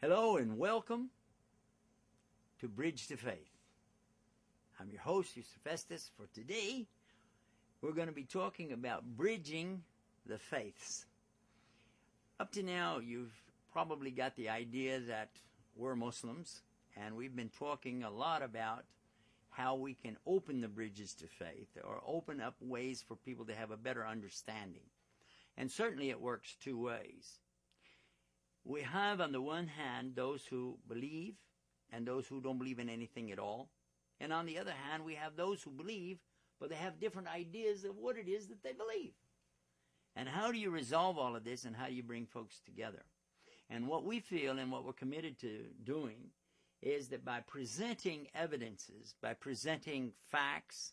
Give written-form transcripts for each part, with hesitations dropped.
Hello and welcome to Bridge to Faith. I'm your host, Mr. Festus. For today, we're going to be talking about bridging the faiths. Up to now, you've probably got the idea that we're Muslims, and we've been talking a lot about how we can open the bridges to faith or open up ways for people to have a better understanding. And certainly it works two ways. We have, on the one hand, those who believe and those who don't believe in anything at all. And on the other hand, we have those who believe, but they have different ideas of what it is that they believe. And how do you resolve all of this, and how do you bring folks together? And what we feel and what we're committed to doing is that by presenting evidences, by presenting facts,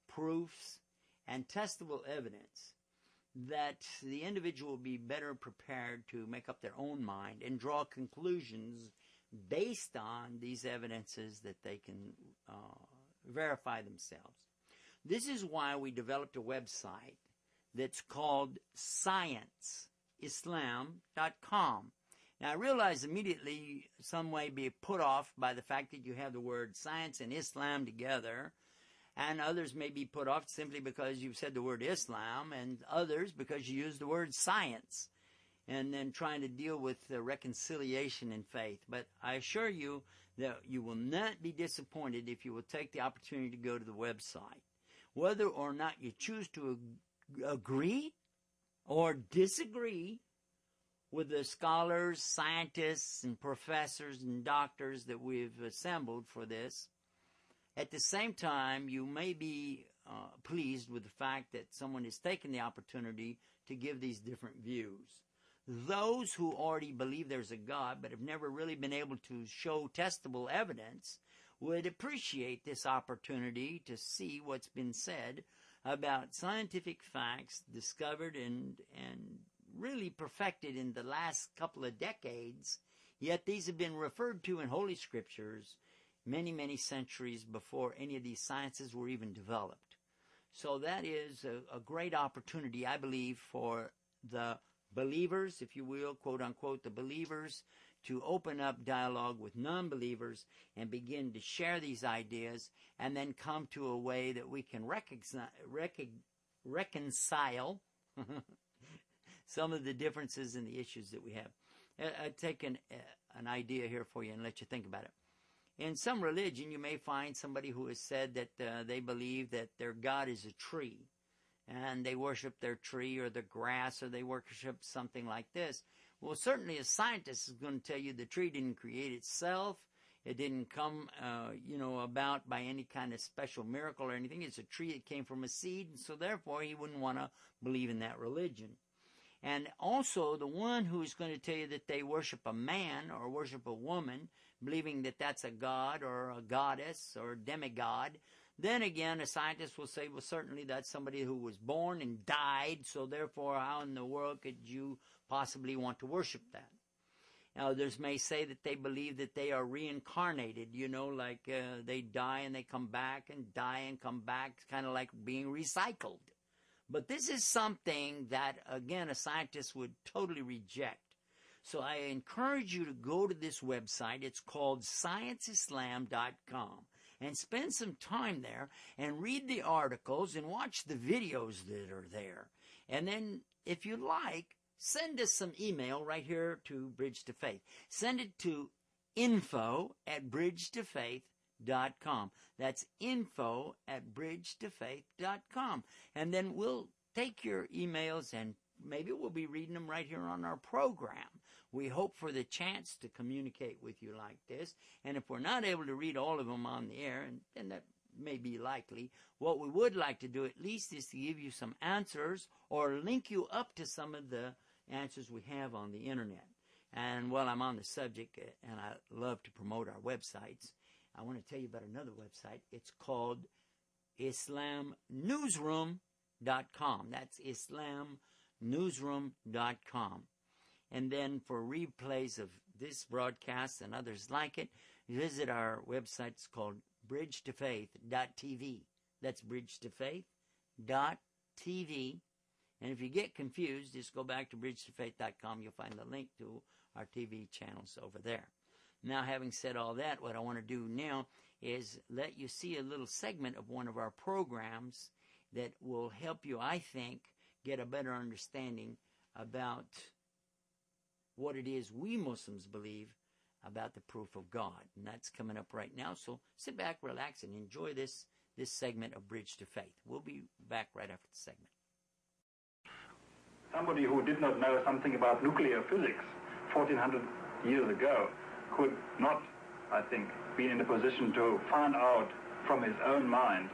proofs, and testable evidence, that the individual will be better prepared to make up their own mind and draw conclusions based on these evidences that they can verify themselves. This is why we developed a website that's called ScienceIslam.com. Now, I realize immediately some may be put off by the fact that you have the word science and Islam together, and others may be put off simply because you've said the word Islam, and others because you use the word science, and then trying to deal with the reconciliation in faith. But I assure you that you will not be disappointed if you will take the opportunity to go to the website. Whether or not you choose to agree or disagree with the scholars, scientists, and professors and doctors that we've assembled for this, at the same time, you may be pleased with the fact that someone has taken the opportunity to give these different views. Those who already believe there's a God but have never really been able to show testable evidence would appreciate this opportunity to see what's been said about scientific facts discovered and really perfected in the last couple of decades, yet these have been referred to in Holy Scriptures many, many centuries before any of these sciences were even developed. So that is a great opportunity, I believe, for the believers, if you will, quote unquote, the believers, to open up dialogue with non-believers and begin to share these ideas and then come to a way that we can reconcile some of the differences in the issues that we have. I've taken an idea here for you and let you think about it. In some religion, you may find somebody who has said that they believe that their God is a tree, and they worship their tree or the grass, or they worship something like this. Well, certainly a scientist is going to tell you the tree didn't create itself. It didn't come, about by any kind of special miracle or anything. It's a tree that came from a seed, and so therefore he wouldn't want to believe in that religion. And also the one who is going to tell you that they worship a man or worship a woman, believing that that's a god or a goddess or a demigod, then again a scientist will say, well, certainly that's somebody who was born and died, so therefore how in the world could you possibly want to worship that? Now, others may say that they believe that they are reincarnated, like they die and they come back and die and come back, kind of like being recycled. But this is something that, again, a scientist would totally reject. So I encourage you to go to this website. It's called ScienceIslam.com. And spend some time there and read the articles and watch the videos that are there. And then, if you like, send us some email right here to Bridge to Faith. Send it to info@bridgetofaith.com. That's info@bridgetofaith.com. And then we'll take your emails and maybe we'll be reading them right here on our program. We hope for the chance to communicate with you like this. And if we're not able to read all of them on the air, and that may be likely, what we would like to do at least is to give you some answers or link you up to some of the answers we have on the internet. And while I'm on the subject, and I love to promote our websites, I want to tell you about another website. It's called IslamNewsroom.com. That's IslamNewsroom.com. And then for replays of this broadcast and others like it, visit our website. It's called bridgetofaith.tv. That's bridgetofaith.tv. And if you get confused, just go back to bridgetofaith.com. You'll find the link to our TV channels over there. Now, having said all that, what I want to do now is let you see a little segment of one of our programs that will help you, I think, get a better understanding about what it is we Muslims believe about the proof of God. And that's coming up right now. So sit back, relax, and enjoy this segment of Bridge to Faith. We'll be back right after the segment. Somebody who did not know something about nuclear physics 1400 years ago could not, I think, be in a position to find out from his own mind,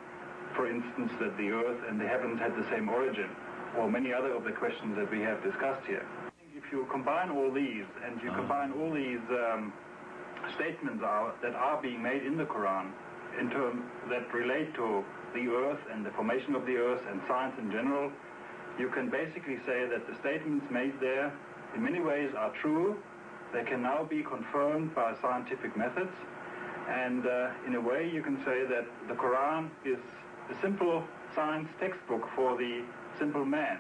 for instance, that the earth and the heavens had the same origin, or many other of the questions that we have discussed here. If you combine all these, and you combine all these statements that are being made in the Quran, in terms that relate to the earth and the formation of the earth and science in general, you can basically say that the statements made there in many ways are true. They can now be confirmed by scientific methods, and in a way you can say that the Quran is a simple science textbook for the simple man,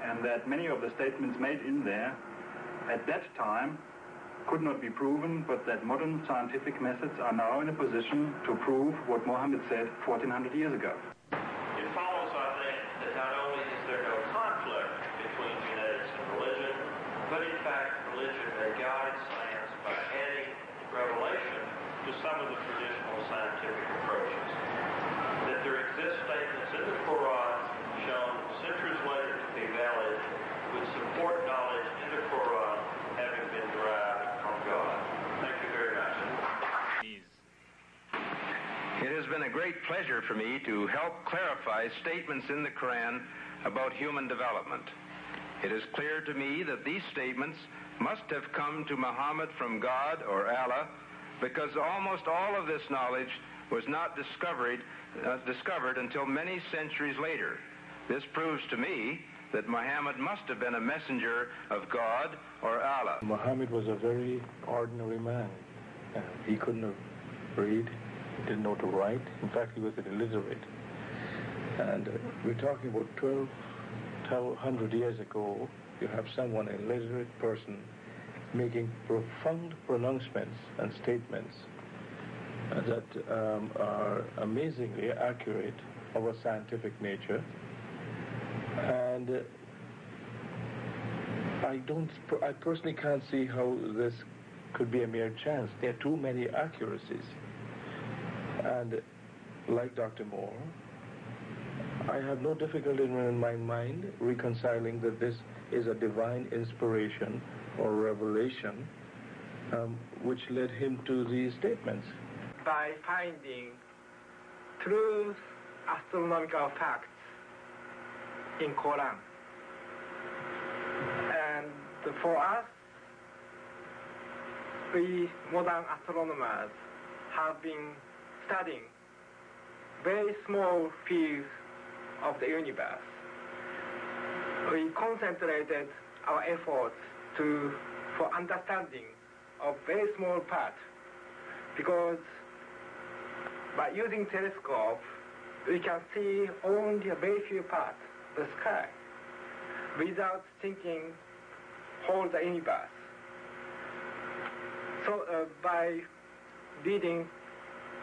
and that many of the statements made in there at that time could not be proven, but that modern scientific methods are now in a position to prove what Muhammad said 1400 years ago. It follows, I think, that not only is there no conflict between genetics and religion, but in fact religion may guide science by adding revelation to some of the traditional scientific approaches. That there exist statements in the Quran shown centuries later to be valid would support knowledge in the Quran having been derived from God. Thank you very much. It has been a great pleasure for me to help clarify statements in the Quran about human development. It is clear to me that these statements must have come to Muhammad from God or Allah, because almost all of this knowledge was not discovered until many centuries later. This proves to me that Muhammad must have been a messenger of God or Allah. Muhammad was a very ordinary man. He couldn't have read, he didn't know to write. In fact, he was illiterate. And we're talking about 1200 years ago. You have someone, an illiterate person, making profound pronouncements and statements that are amazingly accurate of a scientific nature. And I personally can't see how this could be a mere chance. There are too many accuracies. And like Dr. Moore, I have no difficulty in my mind reconciling that this is a divine inspiration or revelation which led him to these statements. By finding true astronomical facts in Quran. And for us, we modern astronomers have been studying very small fields of the universe. We concentrated our efforts for understanding of very small parts, because by using telescope, we can see only a very few parts of the sky without thinking whole the universe. So by reading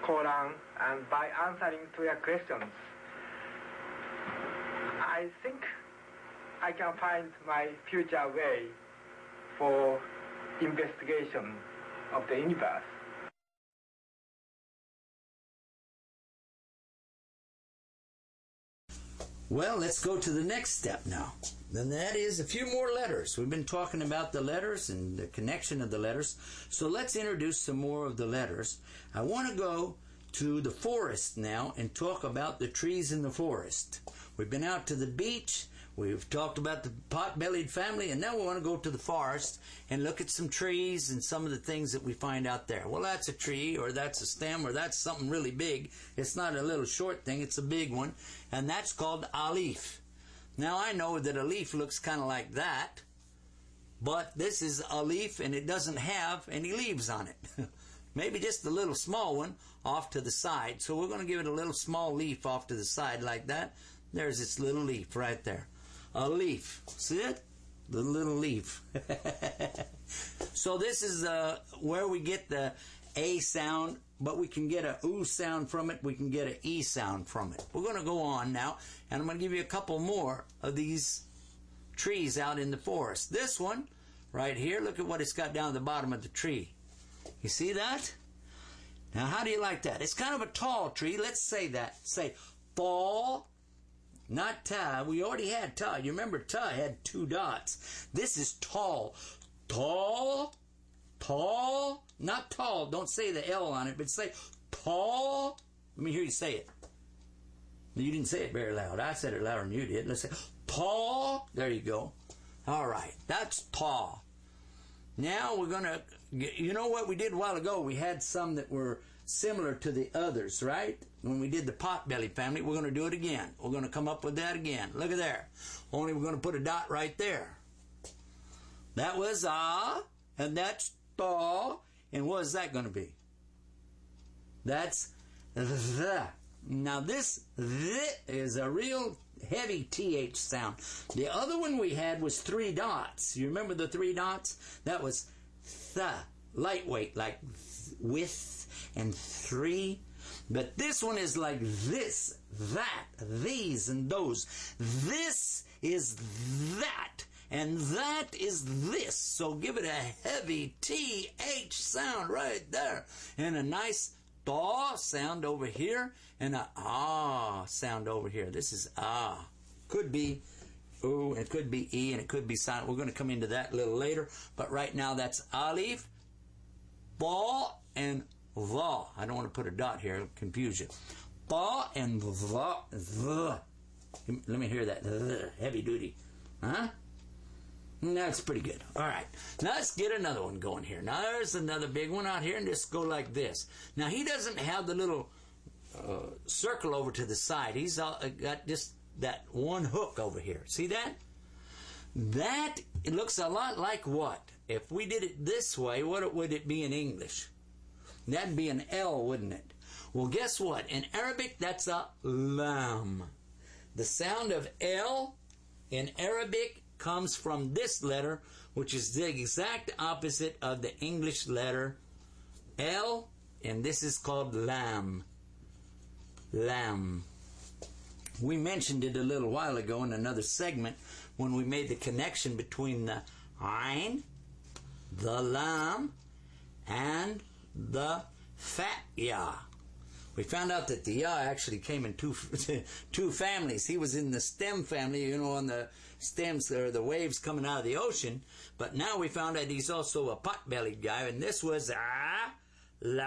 Quran and by answering to your questions, I think I can find my future way for investigation of the universe. Well, let's go to the next step now. And that is a few more letters. We've been talking about the letters and the connection of the letters. So let's introduce some more of the letters. I want to go to the forest now and talk about the trees in the forest. We've been out to the beach. We've talked about the pot-bellied family, and now we want to go to the forest and look at some trees and some of the things that we find out there. Well, that's a tree, or that's a stem, or that's something really big. It's not a little short thing, it's a big one, and that's called a leaf. Now, I know that a leaf looks kind of like that, but this is a leaf, and it doesn't have any leaves on it. Maybe just a little small one off to the side. So we're going to give it a little small leaf off to the side like that. There's its little leaf right there. A leaf. See it? The little leaf. So this is where we get the A sound, but we can get a oo sound from it. We can get an E sound from it. We're going to go on now, and I'm going to give you a couple more of these trees out in the forest. This one right here, look at what it's got down at the bottom of the tree. You see that? Now, how do you like that? It's kind of a tall tree. Let's say that. Say, tall, not ta. We already had ta. You remember ta had 2 dots. This is tall. Tall, tall, not tall. Don't say the L on it, but say tall. Let me hear you say it. You didn't say it very loud. I said it louder than you did. Let's say tall. There you go. All right. That's tall. Now we're going to, you know what we did a while ago? We had some that were similar to the others, right? When we did the potbelly family, we're going to do it again. We're going to come up with that again. Look at there. Only we're going to put a dot right there. That was ah, and that's ta. And what is that going to be? That's the. Now this the is a real heavy TH sound. The other one we had was 3 dots. You remember the 3 dots? That was the, lightweight, like with and 3. But this one is like this, that, these, and those. This is that, and that is this. So give it a heavy TH sound right there, and a nice da sound over here, and a ah sound over here. This is ah. Could be ooh, it could be E, and it could be silent. We're going to come into that a little later, but right now that's alif, ba, and va. I don't want to put a dot here, it'll confuse you. Ba and va, the. Let me hear that. The, heavy duty. Huh? That's pretty good. All right. Now let's get another one going here. Now there's another big one out here, and just go like this. Now he doesn't have the little circle over to the side. He's got just that one hook over here. See that? That, it looks a lot like what? If we did it this way, what would it be in English? That'd be an L, wouldn't it? Well, guess what? In Arabic, that's a lam. The sound of L in Arabic comes from this letter, which is the exact opposite of the English letter L, and this is called lam. Lam. We mentioned it a little while ago in another segment when we made the connection between the Ain, the Lam, and the fat Ya. We found out that the Ya actually came in two families. He was in the stem family, you know, on the stems or the waves coming out of the ocean. But now we found out he's also a pot-bellied guy, and this was La.